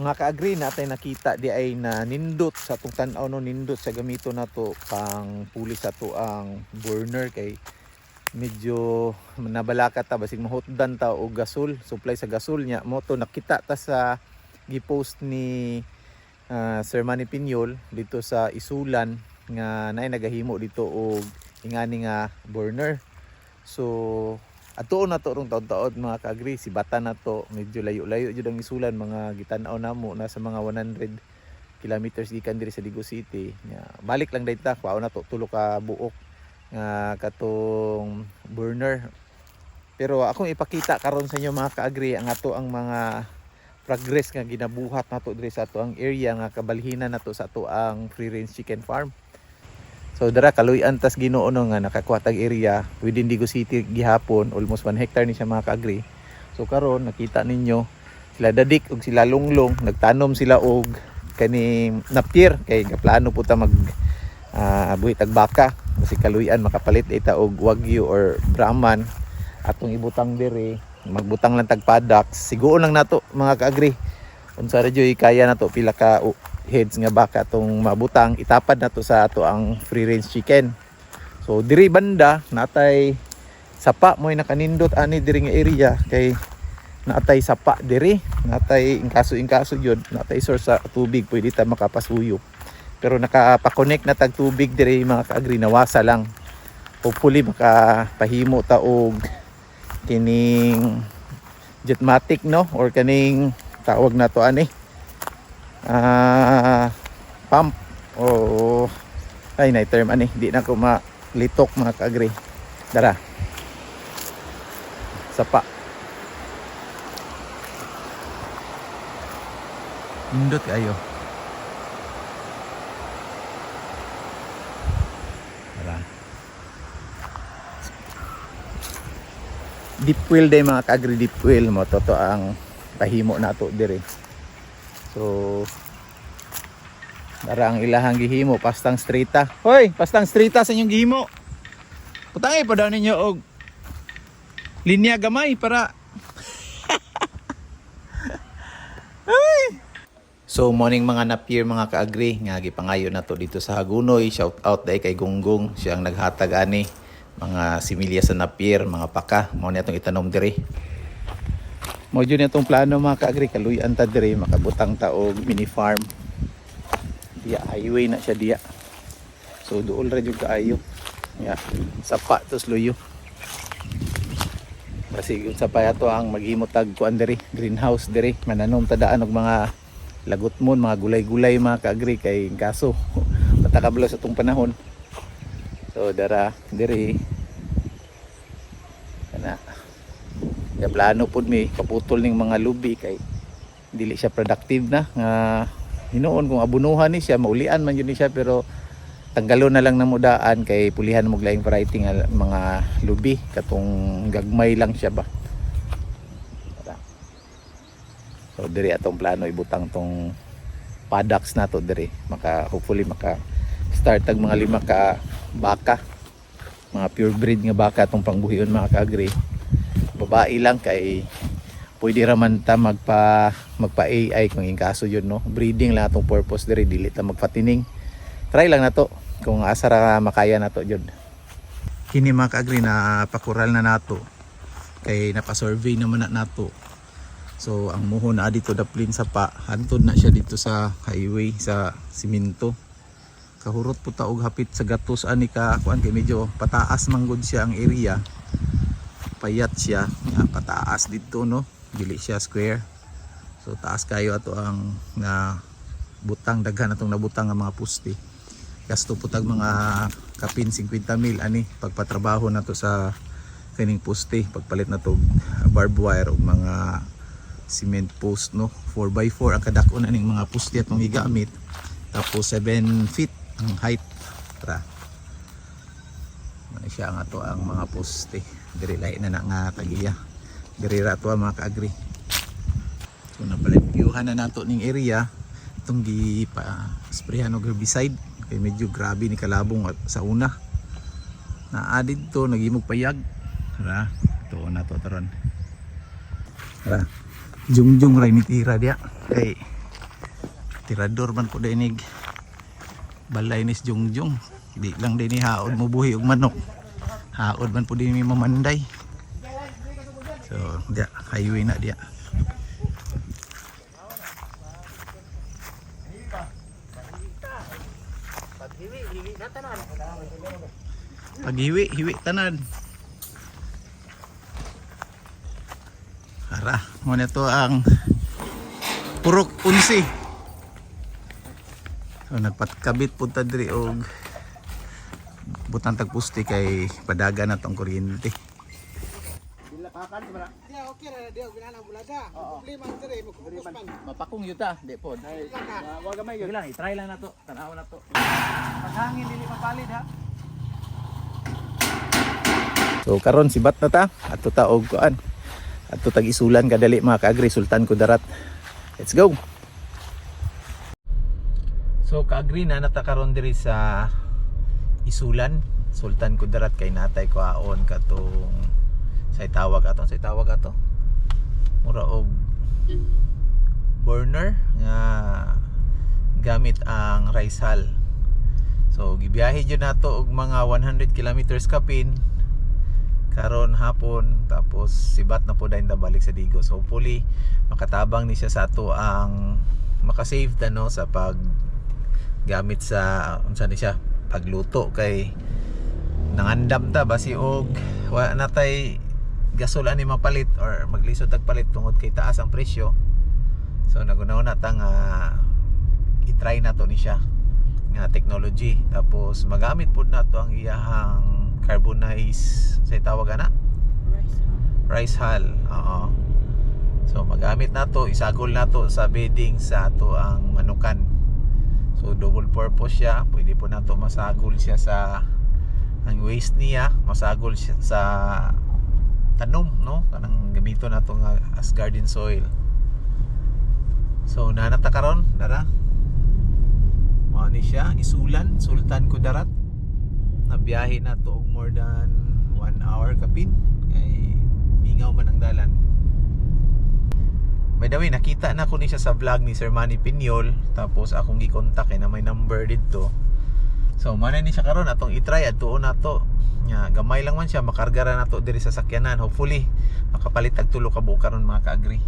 Mga ka-agree natin nakita di ay na nindot sa itong tanaw no, nindot sa gamito na to pang pulis sa to ang burner kay medyo nabalakat ta basig mahutdan ta og gasol, supply sa gasol nya mo to nakita ta sa gipost ni Sir Manny Piñol dito sa Isulan nga naay nagahimo dito og ingani nga burner. So atoon na to rong taon-taon mga ka-agree, si bata na to medyo layo-layo jud ang Isulan, mga gitanaw namo nasa mga 100 kilometers gikan diri sa Digo City. Balik lang dayta kuaw na to tulo ka buok nga katong burner. Pero akong ipakita karon sa inyo mga ka-agree ang ato ang mga progress nga ginabuhat nato diri sa ato ang area nga kabalhinan nato sa ato ang free range chicken farm. So dara kaluy-an tas Ginoo no nga nakakuha tag area within Digo City gihapon, almost 1 hectare ni siya mga ka-agree. So karon nakita ninyo sila Dadik ug sila Lunglong nagtanom sila og kaning napier kay gaplano po ta mag buhi tag baka kasi kaluy-an makapalit ita og Wagyu or Brahman atong ibutang diri, magbutang lang tag paddocks. Siguo lang nato mga ka-agree unsa ra joy kaya nato pila ka heads nga baka tong mabutang itapad nato sa ato ang free range chicken. So diri banda natay sapa moy nakanindot ani diri nga area kay natay sapa diri, natay ingkaso jud, natay source sa tubig pwede ta makapasuyo. Pero nakapakonect na tag tubig diri mga ka-agree, nawasa lang. Hopefully makapahimo ta og kining jetmatic no or kaning tawag na to ani pump o ay na term ani di na ko malitok mga ka-agree. Dara sapa indot kayo. Dara deep well day mga ka-agree, deep well mo to ang pahimo nato dire. So dara ang ilahang gihimo pastang strita. Hoy, pastang strita sa inyong gihimo. Putangay pa daw ninyo og linya gamay para ay. So morning mga napier mga ka-agree nga gipangayo nato dito sa Hagunoy. Shout out dai kay Gonggong, siya ang naghatag ani mga similya sa napier, mga paka mo ni atong itanom diri. Mo jud ni atong plano mga ka-agree, kaluy-an ta diri makabutang ta og mini farm. Diya highway na siya diya. So duol ra jud kaayo. Ya, sapa tos luyo. Basig unsa pa ato ang maghimo tag kuan diri, greenhouse diri, mananom ta daan og mga lagutmon, mga gulay-gulay mga ka-agree kay kaso matakablo sa tong panahon. So dara diri kana ya plano pud mi kaputol ning mga lubi kay dili siya productive na nga hinuon kung abunuhan ni siya maulian man yun ni siya, pero tanggalon na lang na mudaan kay pulihan mo laing variety nga mga lubi katong gagmay lang siya ba. So diri atong plano ibutang tong paddocks nato diri, maka hopefully maka start tag mga 5 ka baka, mga pure breed nga baka atong pangbuhion mga ka-agree. Babae lang kay pwede raman ta magpa AI kung ingkaso yun no, breeding lang atong purpose diri, dili ta magpatining. Try lang nato kung asa ra makaya nato jud. Kini mga ka-agree na pakural na nato kay napa-survey naman na nato. So ang muhon na dito daplin sa pa hantod na siya dito sa highway sa simento. Kahurot po ta og hapit sa gatos ani ka kuan kay medyo pataas manggod siya ang area. Payat siya, nga pataas dito no, dili siya square. So taas kayo ato ang na butang, daghan atong nabutang nga mga puste. Gasto po tag mga kapin 50 mil ani pagpatrabaho nato sa kining puste, pagpalit na to barbed wire o mga cement post no, 4x4 ang kadakon aning mga puste atong gigamit. Tapos 7 feet ang height. Tara, ano siya ang ato ang mga poste diri lahi na nga tagiya diri ra to mga ka-agree. So napalibyuhan na nato ning area itong gi pa sprayhan og herbicide kay medyo grabe ni kalabong sa una na dito nagimog payag. Tara, ito na to taron. Tara, jungjung ra ni tira dia kay tirador man po dinig balay nis jungjung. Di lang din haod mo buhi og manok. Haod man po din mamanday. So, dia highway na dia. Paghiwi, hiwi tanan. Ara, mo na to ang Purok 11. So nagpatkabit punta diri og butang tagpusti kay padaga na tong kuryente. Dia okay ra dia ginana bulaga. Problema ang diri mo kukus man. Mapakong yuta, di po. Wag gamay gyud lang, i-try lang nato, tan-aw nato. Paghangin dili mapalit ha. So karon sibat na ta adto ta og kuan. Adto tag isulan kadali mga kaagri Sultan Kudarat. Let's go. So kaagri na nata karon diri sa isulan Sultan Kudarat kay natay kuhaon katong say tawag ato mura og burner nga gamit ang rice hull. So gibiyahe jud nato og mga 100 kilometers kapin karon hapon, tapos sibat na po dahil balik sa Digos. So hopefully makatabang ni siya sa ato ang makasave ta no sa pag gamit sa unsa ni siya pagluto kay nangandam ta basi og wa natay gasol ani mapalit or maglisod tag palit tungod kay taas ang presyo. So nagunaw na ta nga i-try na to ni siya nga technology, tapos magamit pud nato ang iyahang carbonized say tawag ana rice hull. Oo. So magamit nato, isagol nato sa bedding sa ato ang manukan. So double purpose siya, pwede po nato masagol siya sa ang waste niya, masagol siya sa tanom no, kanang gamito nato nga as garden soil. So nanata karon dara mao ni siya isulan Sultan Kudarat. Nabiyahe na to og more than 1 hour kapin kay mingaw man ang dalan. By the way, nakita na ko ni siya sa vlog ni Sir Manny Pinyol, tapos akong gi-contact na may number dito. So man ni siya karon atong i-try adto na to. Nya gamay lang man siya, makarga ra nato diri sa sakyanan. Hopefully makapalit tag tulo ka buok karon mga kaagri.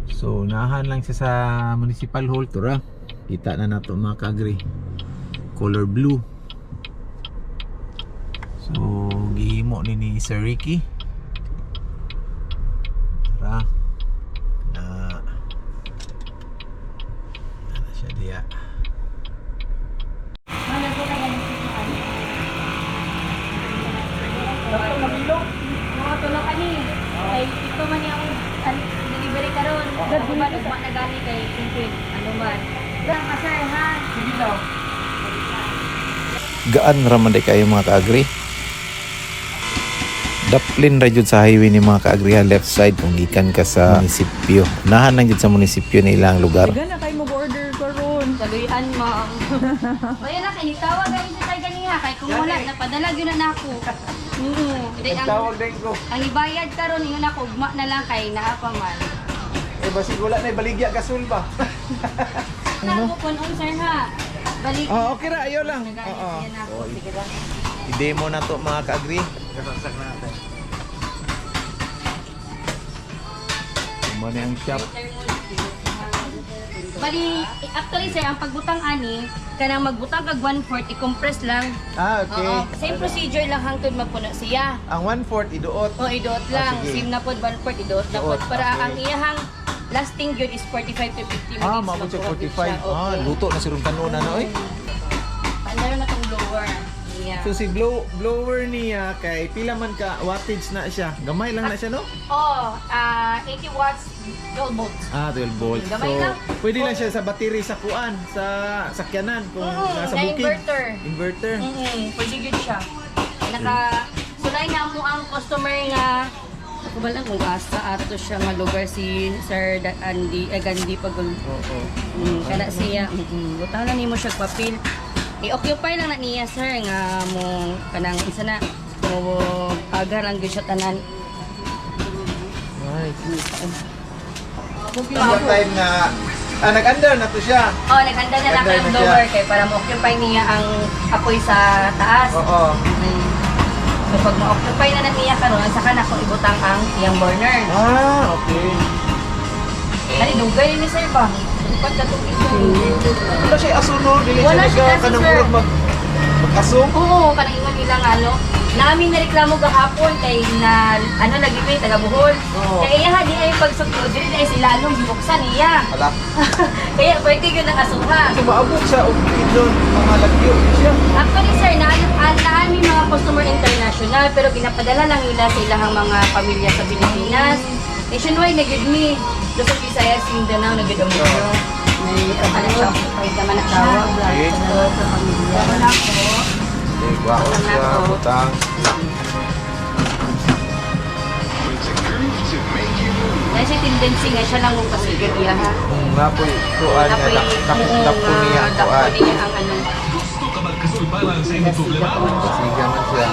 So nahan lang siya sa municipal hall to ra. Kita na nato mga kaagri. Color blue. So gihimo ni Sir Ricky. Tara. Ano siya diya. Mga tulong kani. Kay ito man yung delivery karon. Ako ba nagma na gani kay Quintin. Ano man. Lang kasay ha. Sige daw. Gaan raman day kayo mga kaagri. Daplin ra jud sa highway ni mga kaagri left side kung gikan ka sa munisipyo. Unahan lang jud sa munisipyo na ilang lugar. Gana kay mo order karon. Saluyan mo. Ayun na kay tawag ay sa kay ganiha kay kung wala napadala gyud na nako. Hindi ang Tawag din ko. ang ibayad karon ingon ako ugma na lang kay naa pa man. Eh basi wala na baligya gasol ba? Nako kun sir ha. Balik. Oh, okay ra ayo lang. Oo. Sige lang. I-demo na to mga kaagri. Kasaksak natin. Mo na ang shop. Bali, actually sir, ang pagbutang ani, kanang magbutang kag 1/4 i-compress lang. Ah, okay. Oo, same procedure lang hangtod mapuno siya. Ang 1/4 iduot. O idoot lang, sige. same na pod 1/4 idoot na pod Idoot, para okay. ang iyahang lasting yun is 45 to 50 minutes. Ah, mabot siya 45. Ah, luto na si Rum kanuna no eh. Andaro na tong blower. Yeah. So si blower niya kay pila man ka wattage na siya. Gamay lang na siya no? Oh, 80 watts 12 volts. Ah, 12 volts. Gamay So lang. pwede lang siya sa battery sa kuan, sa sakyanan kung nasa na bukid. inverter. Inverter. Pwede yun siya. Sulay na mo ang customer nga ako ba lang kung asa ato siya nga lugar si Sir Gandhi Pagul. Oo. Kada siya, butangan nimo siya papel. I-occupy lang na niya sir nga mo kanang isa na mo agar lang gyud siya tanan. Nice. Yung time na nag-under na to siya. Oh, naghanda na lang Nag-under ang na blower siya. kay para ma-occupy niya ang apoy sa taas. Oo. So pag ma-occupy na niya karon, saka na ko ibutang ang iyang burner. Okay. Dali dugay ni sir ba? Upat na tubig. Wala siya asuno, dili Wala siya siya nagka aso, kanang sir. murag magkasong. Oo, kanang ingon nila nga namin nareklamo gahapon kay na lagi may taga Bohol. Oo. Kaya iya di ay pagsugod dili na sila anong binuksan niya. Ala. Kaya pwede yun ang asuha. So maabot siya og idon mga lagyo siya. Actually sir, naan may mga customer international pero ginapadala lang nila sa ilahang mga pamilya sa Pilipinas. Nationwide na gid mi. Luzon, Visayas, Mindanao na gid ang mga. May ano siya, pwede naman na tawag. Okay. Sa pamilya. Wala ko. Diba? Siya butang. Dahil siya tendency nga siya lang mong pasigad niya ha. Napoy tuan Napoy, niya dakpo niya ang dakpo tuan. niya ang ano. Siga man siya.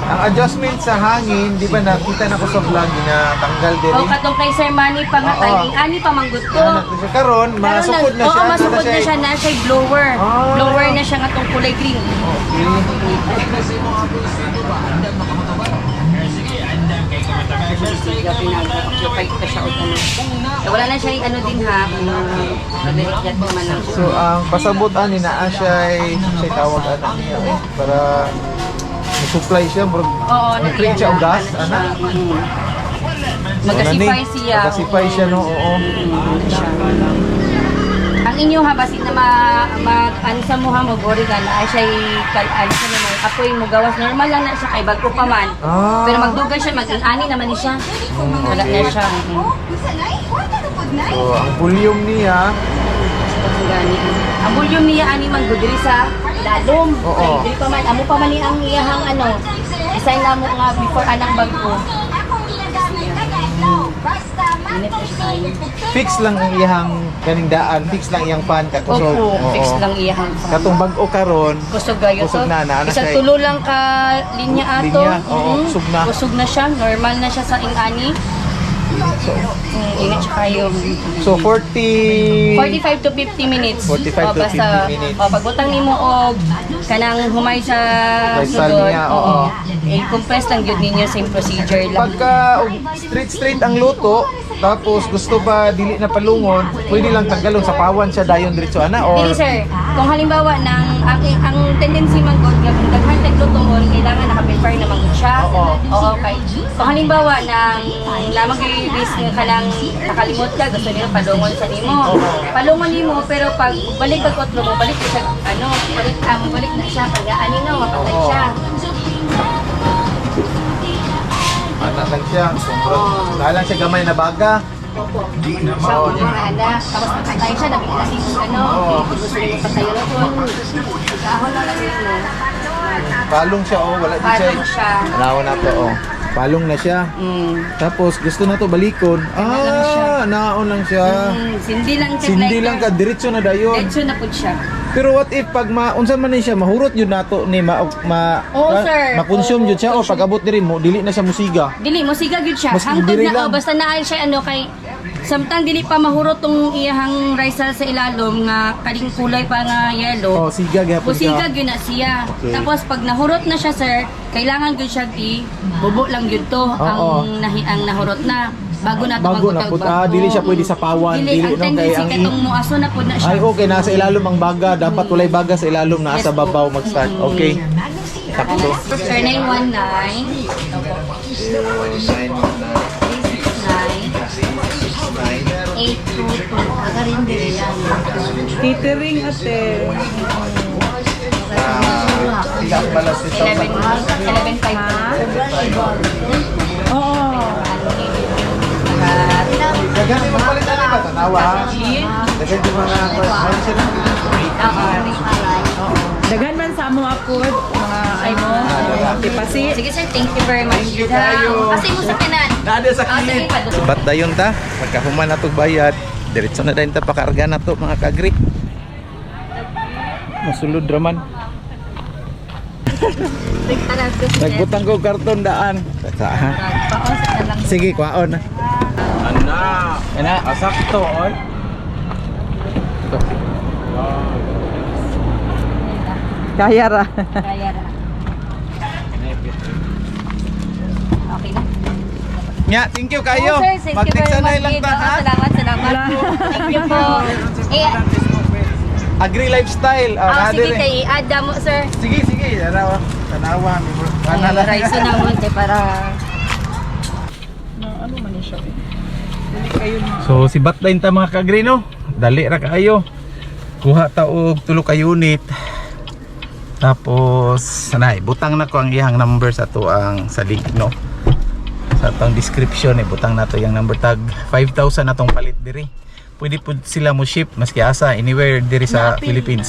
Ang adjustment sa hangin, di ba nakita na ko sa vlog na tanggal din. O katong kay Sir Manny pa nga Oo. tayo, ani pa manggut ko. Siya karon, masukod na siya. Oo, masukod na siya na siya blower. Ah. Blower na siya nga tong kulay green. Siga pinag-occupy pa siya og ano. Wala na siya yung ano din ha. Nagalikyat mo man lang. So ang pasabot ani na siya tawag ana niya para supply siya bro. Oo, Nag-create siya og gas ana. Magasify siya. Magasify siya no, oo. Ang inyo ha, basit na ano sa mo ha, mag-origan na ay siya ano siya naman, apoy mo gawas. Normal lang na siya kay bago pa man. Ah. Pero magdugan siya, mag-ani naman ni siya. Wala na siya. So ang volume niya, Ang volume niya ani man gudiri sa lalom. Oo. Kay diri pa man, amo pa man ni ang iyahang ano. Design na mo nga before anang bago. Init na siya. fix lang ang iyang kaning daan, fix lang iyang pan kakusog. Opo, fix Oo. lang iyahang. Katong bag-o karon, Kusog gayo to. Kusog na, na Isang siya. tulo lang ka linya ato. Linya, oo, Mhm. kusog na. Kusog na siya, normal na siya sa ingani. Ingat siya kayo. so 45 to 50 minutes. 45 to 50 minutes. Pagbutang nimo og kanang humay sa Lifestyle sugod. niya, oo. I-compress lang gyud ninyo same procedure lang. Pagka straight ang luto, tapos gusto pa dili na palungon, pwede lang tanggalon sa pawan siya dayon diretso ana or Dili sir, kung halimbawa ang tendency man gud nga kung daghan tag luto mo, kailangan naka-prepare naman gud siya. Oo. Oo, okay. Kung halimbawa nang lamang risk nga kanang nakalimot ka, gusto nila palungon sa nimo. Palungon nimo pero pag balik ka kotlo mo, balik siya balik na siya kaya ani na mapatay Oo. siya. ana lang siya. Nalang siya gamay na baga. Opo. Siya Oo. ana, tapos napatay siya, nabigla si ano, Oo. gusto nila patay ron. Kahon na lang yun. Palong siya oh, wala di siya. Palong siya. Anawa na to oh. Palong na siya. Tapos gusto na to balikon. Naon lang siya. Sindi lang siya. Sindi lang ka diretso na dayon. Diretso na po siya. Pero what if pag unsa man ni siya mahurot yun nato ni Oo, sir. ma-consume yun siya o pag abot diri mo dili na siya musiga. Dili mo siga gyud siya. Mas Hangtod dili na lang. basta naa siya ano kay samtang dili pa mahurot tong iyahang risal sa ilalom nga kaling kulay pa nga yellow. Oh, siga gyapon Pusiga siya. gyud na siya. Okay. Tapos pag nahurot na siya sir, kailangan gyud siya bubo lang gyud to Oo. ang nahurot na. Bago na to Bago na pud dili siya pwede sa pawan, Dili, dili ang no kay tendency ang katong muaso na pud na siya. ay okay nasa ilalom ang baga, dapat walay baga sa ilalom naa sa babaw mag-start. Okay. Sakto. Sir 919 822 agarin din yan. Catering ate. Ilang balas ito. 11.5 Oo. Daghan ni magpalit ani ba tanawa? Daghan di mga Daghan man sa amo ako, mga ay mo, tipasi. Sige sir, thank you very much. Thank you kayo. Kasi mo sa kanan. Nada sa Ah, sige, padung. Bat dayon ta, magkahuman na to bayad. Diretso na dayon ta pakarga na to mga kagri. Masulod raman. Nagbutang ko karton daan. Paon sa lang. Sige, kwaon. Ana, Ana, asakto on. Kaya ra. Kaya ra. Okay na. Nya, thank you kayo. Oh, sir, thank you very Magtigsanay much, lang Gabe. ta ha. Salamat. Thank you po. Agri lifestyle. Sige, kay i-add mo, sir. Sige. Tanawa mi bro. Ay, rice na mo, para... Ano man ni siya? Dili kayo na. So si Batline ta mga kagri no. Dali ra kaayo. Kuha ta og tulo ka unit. Tapos sanay butang na ko ang iyang number sa to ang sa link no. Sa tong description butang na to yung number tag 5,000 na tong palit diri. Pwede po sila mo ship maski asa anywhere diri sa Philippines.